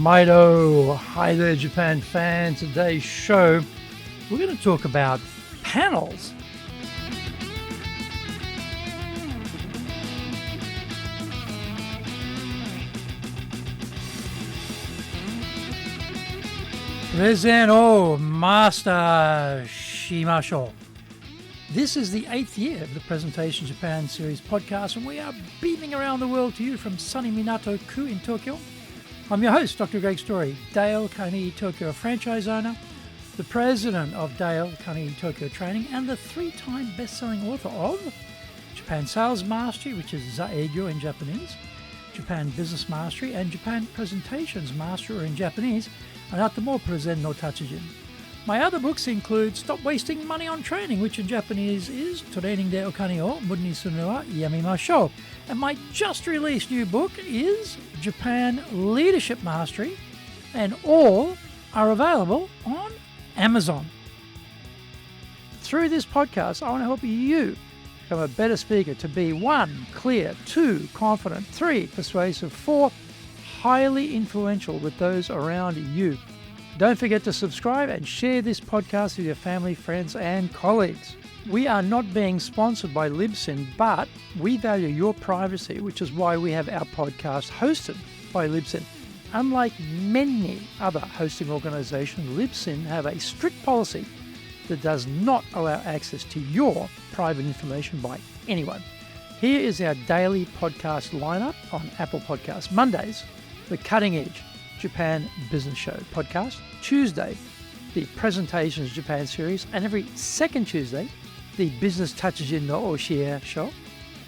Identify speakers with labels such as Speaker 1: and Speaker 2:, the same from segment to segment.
Speaker 1: Mido. Hi there, Japan fans. Today's show, we're going to talk about panels. Present Master Shimashou. This is the 8th year of the Presentation Japan series podcast, and we are beaming around the world to you from sunny Minato-ku in Tokyo. I'm your host, Dr. Greg Story, Dale Carnegie Tokyo franchise owner, the president of Dale Carnegie Tokyo Training, and the 3-time best-selling author of Japan Sales Mastery, which is Zaegyo in Japanese, Japan Business Mastery, and Japan Presentations Mastery, or in Japanese, Anata Present no Tachijin. My other books include Stop Wasting Money on Training, which in Japanese is Training de Okane o Muda ni Suru no wa Yamimashou. And my just released new book is Japan Leadership Mastery, and all are available on Amazon. Through this podcast, I want to help you become a better speaker to be 1, clear, 2, confident, 3, persuasive, 4, highly influential with those around you. Don't forget to subscribe and share this podcast with your family, friends, and colleagues. We are not being sponsored by Libsyn, but we value your privacy, which is why we have our podcast hosted by Libsyn. Unlike many other hosting organizations, Libsyn have a strict policy that does not allow access to your private information by anyone. Here is our daily podcast lineup on Apple Podcasts. Mondays, the Cutting Edge Japan Business Show podcast. Tuesday, the Presentations Japan series, and every second Tuesday, the Business Tachijin no Oshie show.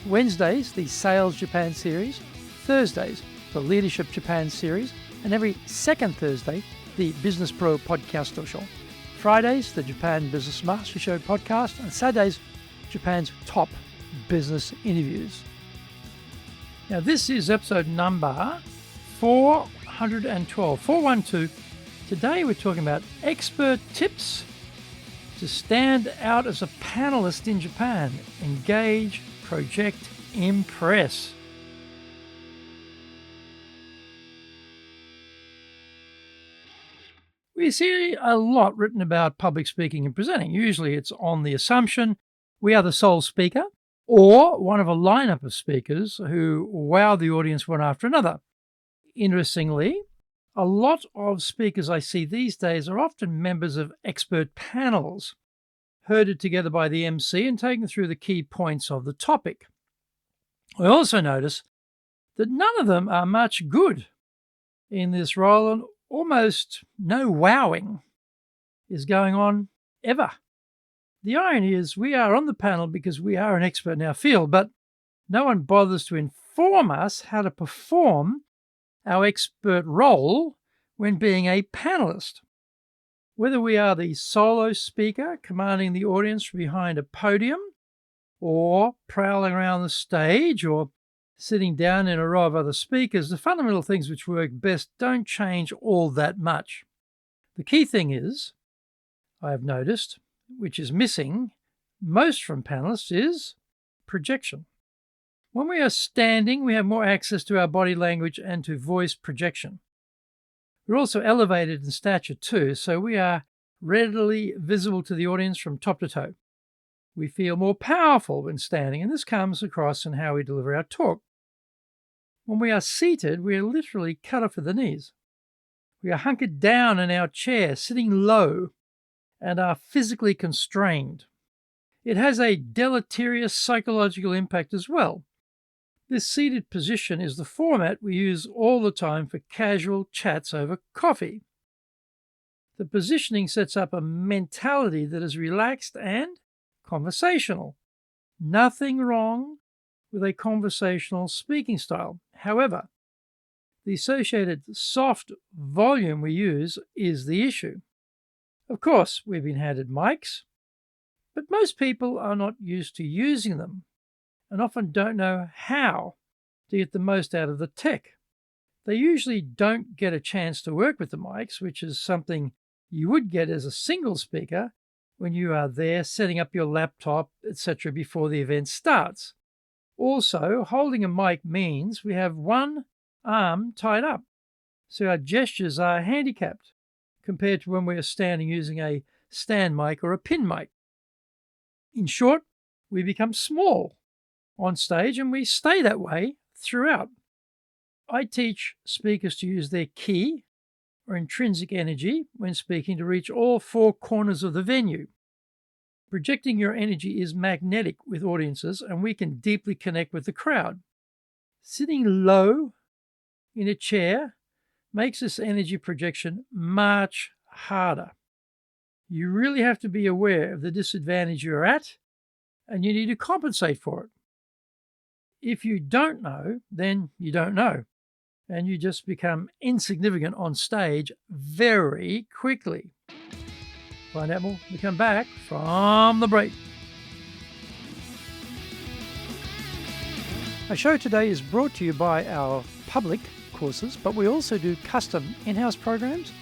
Speaker 1: Wednesdays, the Sales Japan series. Thursdays, the Leadership Japan series, and every second Thursday, the Business Pro Podcast show. Fridays, the Japan Business Mastery Show podcast, and Saturdays, Japan's top business interviews. Now, this is episode number 412. Today we're talking about expert tips to stand out as a panelist in Japan. Engage, project, impress. We see a lot written about public speaking and presenting. Usually it's on the assumption we are the sole speaker or one of a lineup of speakers who wow the audience one after another. Interestingly, a lot of speakers I see these days are often members of expert panels, herded together by the MC and taken through the key points of the topic. I also notice that none of them are much good in this role, and almost no wowing is going on ever. The irony is we are on the panel because we are an expert in our field, but no one bothers to inform us how to perform our expert role when being a panelist. Whether we are the solo speaker commanding the audience behind a podium, or prowling around the stage, or sitting down in a row of other speakers, the fundamental things which work best don't change all that much. The key thing is, I have noticed, which is missing most from panelists, is projection. When we are standing, we have more access to our body language and to voice projection. We're also elevated in stature too, so we are readily visible to the audience from top to toe. We feel more powerful when standing, and this comes across in how we deliver our talk. When we are seated, we are literally cut off at the knees. We are hunkered down in our chair, sitting low, and are physically constrained. It has a deleterious psychological impact as well. This seated position is the format we use all the time for casual chats over coffee. The positioning sets up a mentality that is relaxed and conversational. Nothing wrong with a conversational speaking style. However, the associated soft volume we use is the issue. Of course, we've been handed mics, but most people are not used to using them and often don't know how to get the most out of the tech. They usually don't get a chance to work with the mics, which is something you would get as a single speaker when you are there setting up your laptop, etc. before the event starts. Also, holding a mic means we have one arm tied up. So our gestures are handicapped compared to when we're standing using a stand mic or a pin mic. In short, we become small on stage and we stay that way throughout. I teach speakers to use their key or intrinsic energy when speaking to reach all four corners of the venue. Projecting your energy is magnetic with audiences, and we can deeply connect with the crowd. Sitting low in a chair makes this energy projection much harder. You really have to be aware of the disadvantage you're at, and you need to compensate for it. If you don't know, then you don't know, and you just become insignificant on stage very quickly. Find out more when we come back from the break. Our show today is brought to you by our public courses, but we also do custom in-house programs.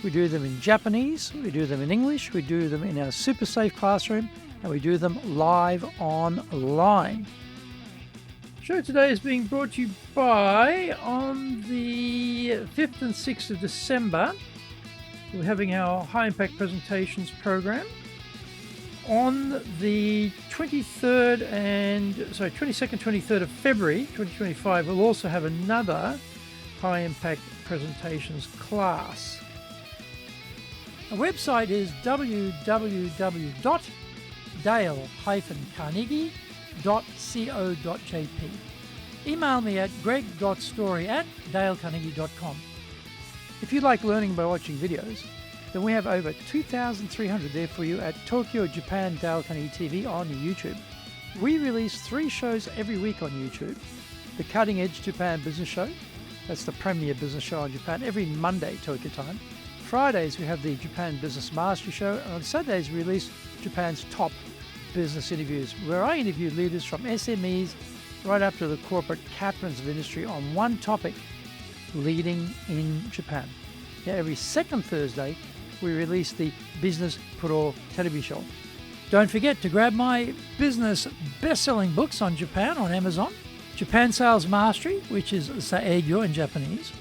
Speaker 1: We do them in Japanese, we do them in English, we do them in our super safe classroom, and we do them live online. The show today is being brought to you by, on the 5th and 6th of December, we're having our high impact presentations program. On the 22nd, 23rd of February 2025, we'll also have another high impact presentations class. Our website is www.dale-carnegie.co.jp. Email me at greg.story@dalecarnegie.com. If you like learning by watching videos, then we have over 2,300 there for you at Tokyo, Japan, Dale Carnegie TV on YouTube. We release 3 shows every week on YouTube. The Cutting Edge Japan Business Show, that's the premier business show on Japan, every Monday Tokyo time. Fridays we have the Japan Business Mastery Show, and on Saturdays we release Japan's top business interviews, where I interview leaders from SMEs right up to the corporate captains of industry on one topic: leading in Japan. Now, every second Thursday, we release the Business Pro Television Show. Don't forget to grab my business best-selling books on Japan on Amazon: Japan Sales Mastery, which is Saegyo in Japanese,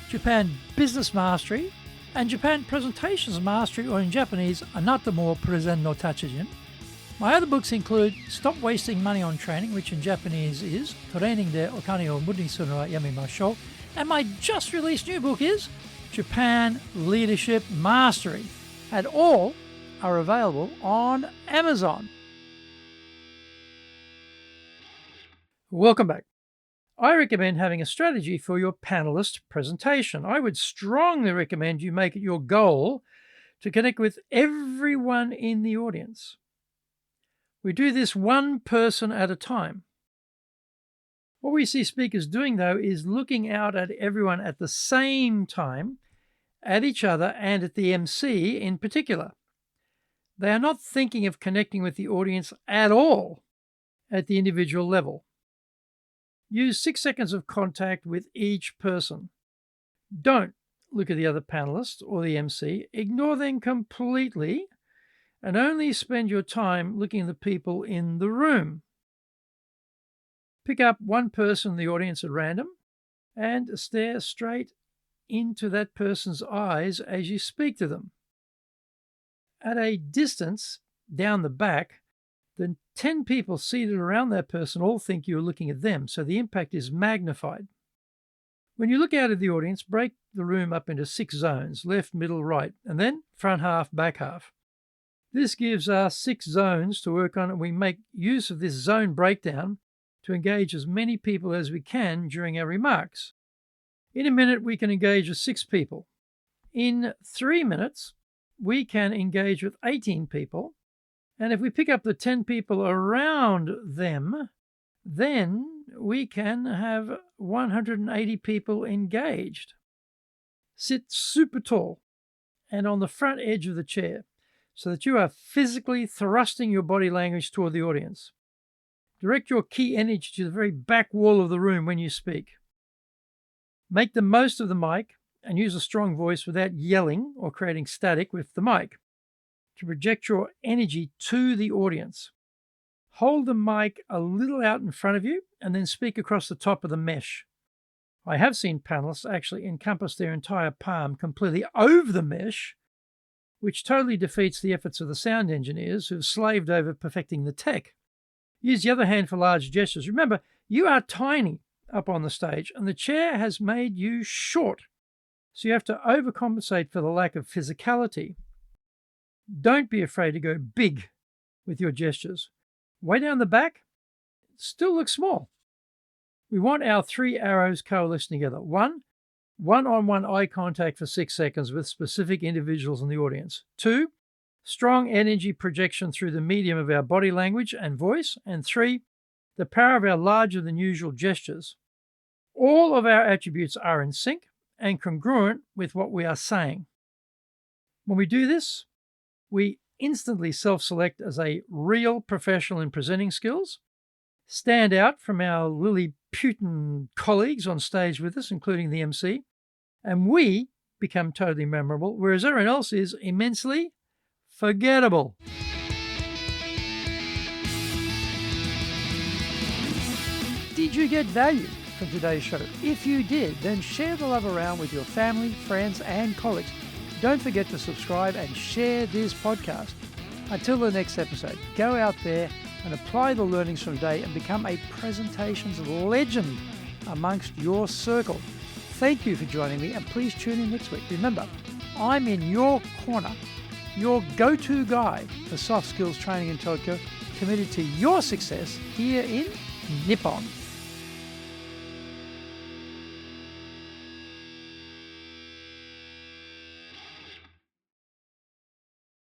Speaker 1: Japan Business Mastery, and Japan Presentations Mastery, or in Japanese, Anata mo Presen no Tachijin. My other books include Stop Wasting Money on Training, which in Japanese is Training de Okane o Muri ni suru wa yamemashou. And my just released new book is Japan Leadership Mastery. And all are available on Amazon. Welcome back. I recommend having a strategy for your panelist presentation. I would strongly recommend you make it your goal to connect with everyone in the audience. We do this one person at a time. What we see speakers doing, though, is looking out at everyone at the same time, at each other and at the MC in particular. They are not thinking of connecting with the audience at all at the individual level. Use 6 seconds of contact with each person. Don't look at the other panelist or the MC. Ignore them completely and only spend your time looking at the people in the room. Pick up one person in the audience at random and stare straight into that person's eyes as you speak to them. At a distance down the back, the 10 people seated around that person all think you're looking at them, so the impact is magnified. When you look out at the audience, break the room up into 6 zones: left, middle, right, and then front half, back half. This gives us 6 zones to work on, and we make use of this zone breakdown to engage as many people as we can during our remarks. In a minute, we can engage with 6 people. In 3 minutes, we can engage with 18 people. And if we pick up the 10 people around them, then we can have 180 people engaged. Sit super tall and on the front edge of the chair so that you are physically thrusting your body language toward the audience. Direct your key energy to the very back wall of the room when you speak. Make the most of the mic and use a strong voice without yelling or creating static with the mic to project your energy to the audience. Hold the mic a little out in front of you and then speak across the top of the mesh. I have seen panelists actually encompass their entire palm completely over the mesh, which totally defeats the efforts of the sound engineers who've slaved over perfecting the tech. Use the other hand for large gestures. Remember, you are tiny up on the stage, and the chair has made you short. So you have to overcompensate for the lack of physicality. Don't be afraid to go big with your gestures. Way down the back, still looks small. We want our 3 arrows coalescing together. One-on-one eye contact for 6 seconds with specific individuals in the audience. 2, strong energy projection through the medium of our body language and voice. And 3, the power of our larger than usual gestures. All of our attributes are in sync and congruent with what we are saying. When we do this, we instantly self-select as a real professional in presenting skills, stand out from our Lilliputian colleagues on stage with us, including the MC, and we become totally memorable, whereas everyone else is immensely forgettable. Did you get value from today's show? If you did, then share the love around with your family, friends, and colleagues. Don't forget to subscribe and share this podcast. Until the next episode, go out there and apply the learnings from today and become a presentations legend amongst your circle. Thank you for joining me, and please tune in next week. Remember, I'm in your corner, your go-to guy for soft skills training in Tokyo, committed to your success here in Nippon.